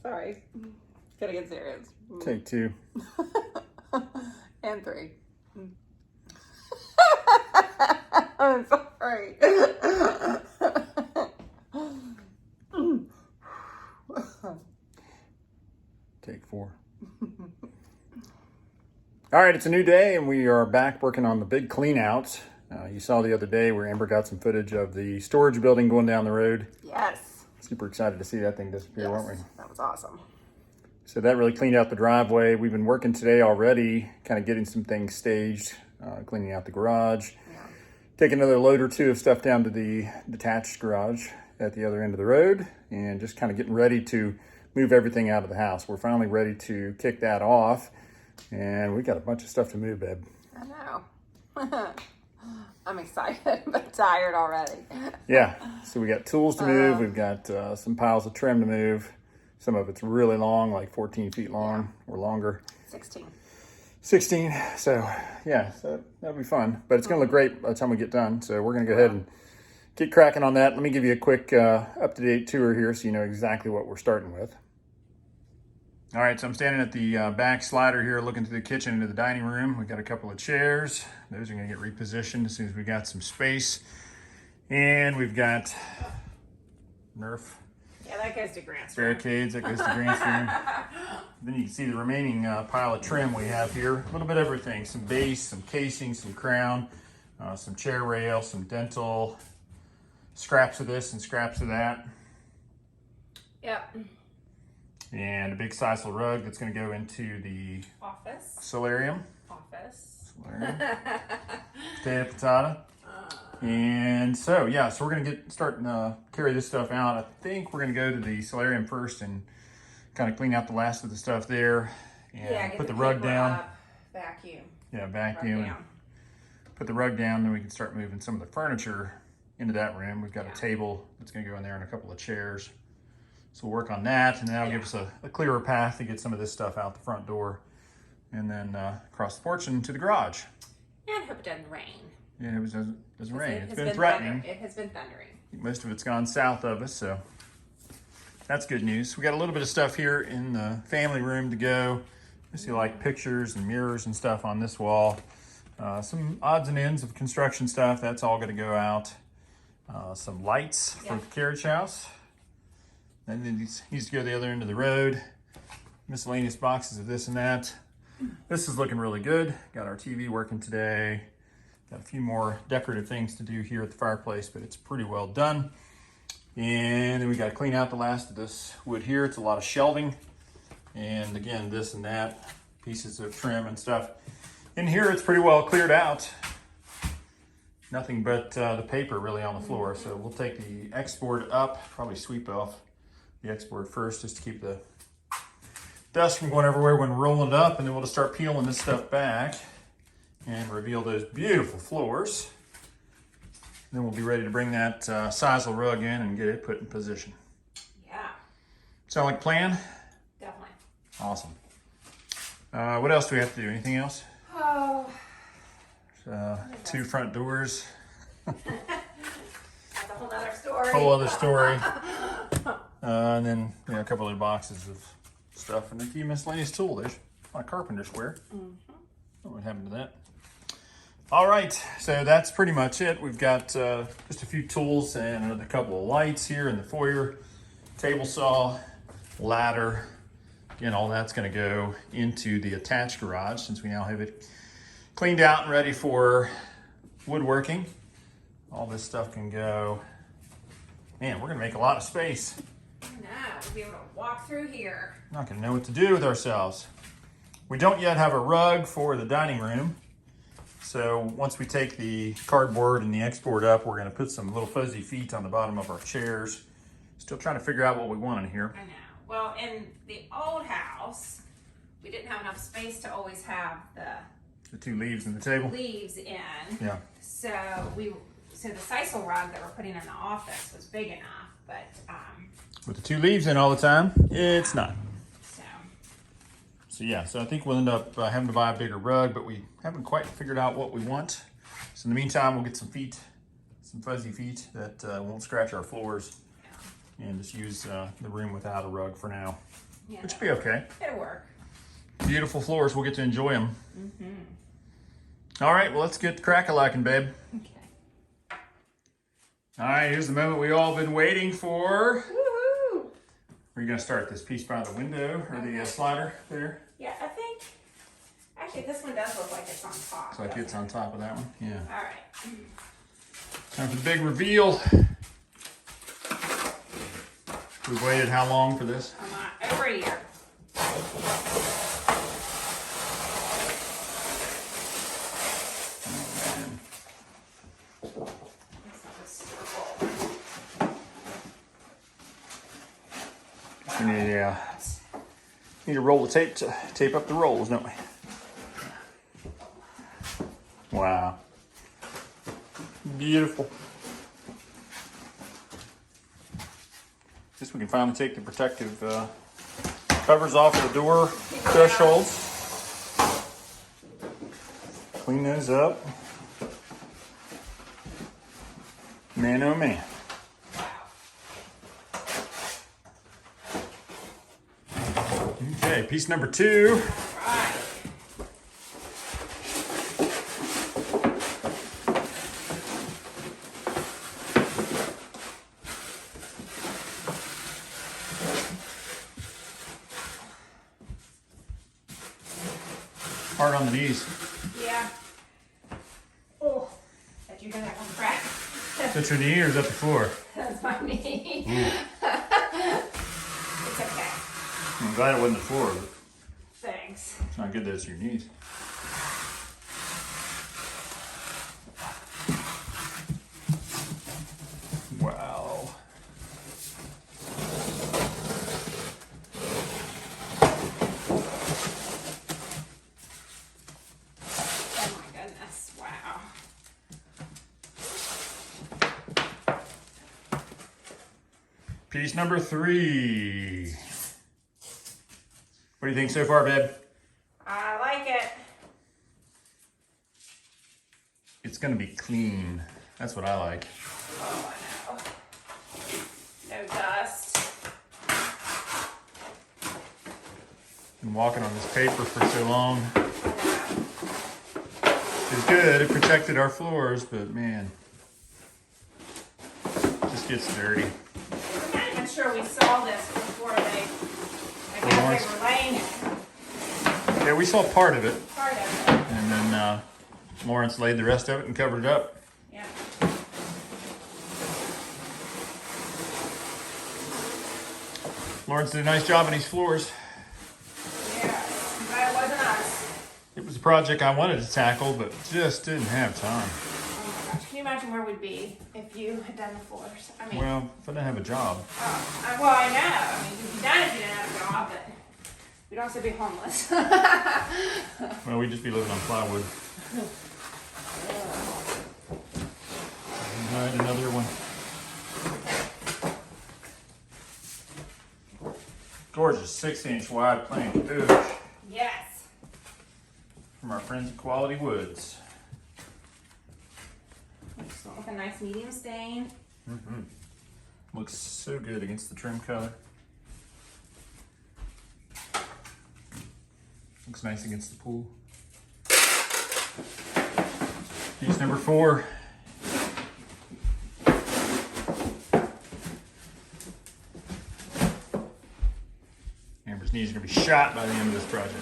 Sorry. Gotta get serious. Take two. And three. I'm sorry. Take four. All right, it's a new day and we are back working on the big clean out. You saw the other day where Amber got some footage of the storage building going down the road. Yes. Super excited to see that thing disappear, weren't we? That was awesome. So that really cleaned out the driveway. We've been working today already, kind of getting some things staged, cleaning out the garage. Yeah. Take another load or two of stuff down to the detached garage at the other end of the road and just kind of getting ready to move everything out of the house. We're finally ready to kick that off and we got a bunch of stuff to move, babe. I know. I'm excited, but tired already. Yeah, so we got tools to move. We've got some piles of trim to move. Some of it's really long, like 14 feet long or longer. 16. 16, so yeah, so that'll be fun. But it's gonna look great by the time we get done. So we're gonna go ahead and get cracking on that. Let me give you a quick up-to-date tour here so you know exactly what we're starting with. All right, so I'm standing at the back slider here looking through the kitchen into the dining room. We've got a couple of chairs. Those are gonna get repositioned as soon as we got some space. And we've got Nerf. Yeah, that goes to Grant's room. Barricades, that goes to Grant's room. Then you can see the remaining pile of trim we have here. A little bit of everything, some base, some casing, some crown, some chair rail, some dental, scraps of this and scraps of that. Yep. And a big sisal rug that's gonna go into the Office. solarium. Office. Potato patata. And so, yeah, so we're gonna start carry this stuff out. I think we're gonna go to the solarium first and kind of clean out the last of the stuff there and put the rug down. Up, vacuum. Yeah, vacuum. And put the rug down, then we can start moving some of the furniture into that room. We've got a table that's gonna go in there and a couple of chairs. So we'll work on that, and that'll give us a clearer path to get some of this stuff out the front door and then across the porch and into the garage. And hope it doesn't rain. Yeah, it doesn't rain. It's been threatening. It has been thundering. Most of it's gone south of us, so that's good news. We got a little bit of stuff here in the family room to go. You see like pictures and mirrors and stuff on this wall. Some odds and ends of construction stuff. That's all going to go out. Some lights for the carriage house. And then it needs to go to the other end of the road. Miscellaneous boxes of this and that. This is looking really good. Got our TV working today. Got a few more decorative things to do here at the fireplace, but it's pretty well done. And then we got to clean out the last of this wood here. It's a lot of shelving. And again, this and that, pieces of trim and stuff. In here, it's pretty well cleared out. Nothing but the paper really on the floor. So we'll take the X-board up, probably sweep off the X-board first just to keep the dust from going everywhere when rolling it up. And then we'll just start peeling this stuff back and reveal those beautiful floors. Then we'll be ready to bring that sisal rug in and get it put in position. Yeah. Sound like a plan? Definitely. Awesome. What else do we have to do? Anything else? Oh. Two front doors. That's a whole other story. Whole other story. And then a couple other boxes of stuff and a few miscellaneous tools. There's my carpenter square. What happened to that? All right, so that's pretty much it. We've got just a few tools and a couple of lights here in the foyer, table saw, ladder. Again, all that's gonna go into the attached garage since we now have it cleaned out and ready for woodworking. All this stuff can go. Man, we're gonna make a lot of space. I know, we'll be able to walk through here. Not gonna know what to do with ourselves. We don't yet have a rug for the dining room. So once we take the cardboard and the X-board up, we're gonna put some little fuzzy feet on the bottom of our chairs. Still trying to figure out what we want in here. I know. Well, in the old house, we didn't have enough space to always have The two leaves in the table. leaves in. Yeah. So the sisal rug that we're putting in the office was big enough, but With the two leaves in all the time, it's not. so So yeah, so I think we'll end up having to buy a bigger rug, but we haven't quite figured out what we want. So in the meantime, we'll get some feet some fuzzy feet that won't scratch our floors, and just use the room without a rug for now, Yeah, which will be okay. it'll work. Beautiful floors, we'll get to enjoy them. All right, well, let's get crack-a-lacking, babe. Okay. All right, here's the moment we all been waiting for. Woohoo! Are you gonna start this piece by the window or the slider there? Yeah, I think. Actually, this one does look like it's on top. Looks like it's on top of that one. Yeah. All right. Time for the big reveal. We've waited how long for this? Over a year. Need to roll the tape to tape up the rolls, don't we? Wow. Beautiful. Guess we can finally take the protective covers off the door thresholds. Clean those up. Man, oh man. Okay, piece number 2. Right. Hard on the knees. Yeah. Oh, that you got that one crack. Is that your knee or is that the floor? That's my knee. It's okay. I'm glad it wasn't the floor, but Thanks. it's not good that it's your knees. Wow. Oh my goodness. Wow. Piece number 3. What do you think so far, babe? I like it. It's gonna be clean. That's what I like. Oh, I know. No dust. Been walking on this paper for so long. I know. It's good, it protected our floors, but man, it just gets dirty. I'm not even sure we saw this before they, I guess they were laying Yeah, we saw part of it, part of it. and then Lawrence laid the rest of it and covered it up. Yeah. Lawrence did a nice job on these floors. Yeah. But it wasn't us. It was a project I wanted to tackle, but just didn't have time. Oh my gosh. Can you imagine where we'd be if you had done the floors? I mean, Well, if I didn't have a job. well, I know. I mean, you'd be done if you didn't have a job, but we'd also be homeless. Well, we'd just be living on plywood. All right, another one. Gorgeous 6-inch wide plank oak Yes. from our friends at Quality Woods. Just went with a nice medium stain. Looks so good against the trim color. Looks nice against the pool. Piece number 4. Amber's knees are gonna be shot by the end of this project.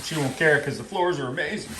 She won't care because the floors are amazing.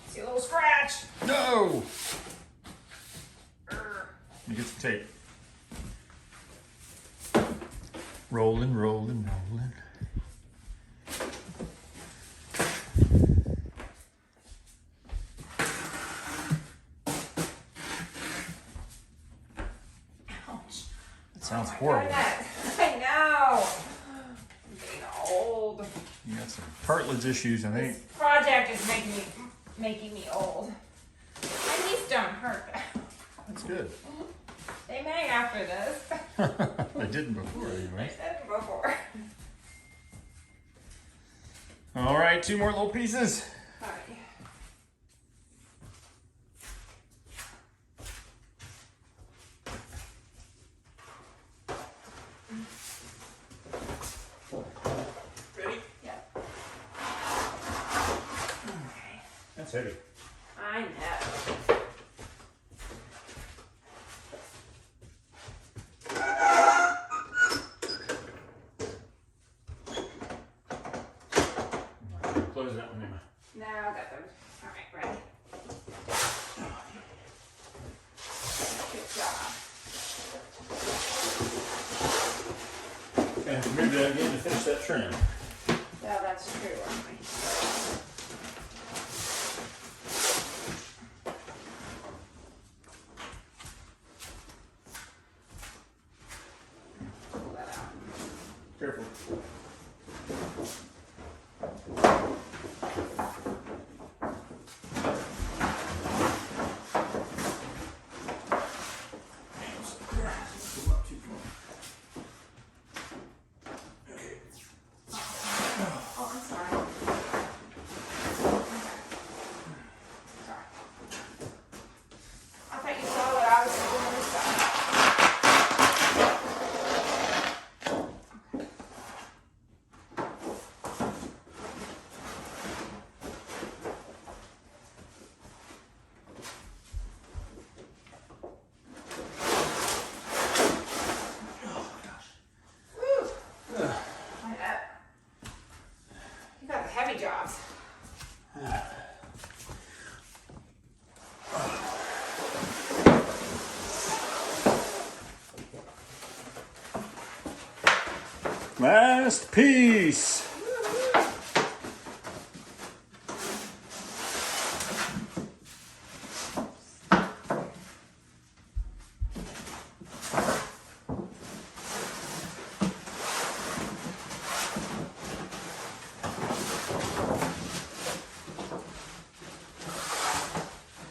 See a little scratch. No! Let me get some tape. Rolling, rolling, rolling. Ouch. That sounds My horrible. goodness. I know. I'm getting old. You got some cartilage issues, I This think. project is making me old. My knees don't hurt. That's good. They may after this. They didn't before, I anyway. said it before. All right, 2 more little pieces. All right. Ready? Yep. Okay. That's heavy. I know. Close that one, Emma. Now I got them. All right, ready. Good job. And move that again to finish that trim. Yeah, that's true, aren't we? Pull that out. Careful. Oh, I'm sorry. Sorry. I thought you saw what I was doing this side. Woo! I know. You got the heavy jobs. Last piece.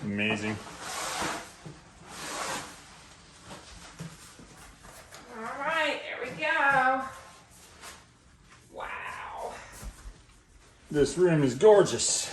Amazing. All right, there we go. Wow. This room is gorgeous.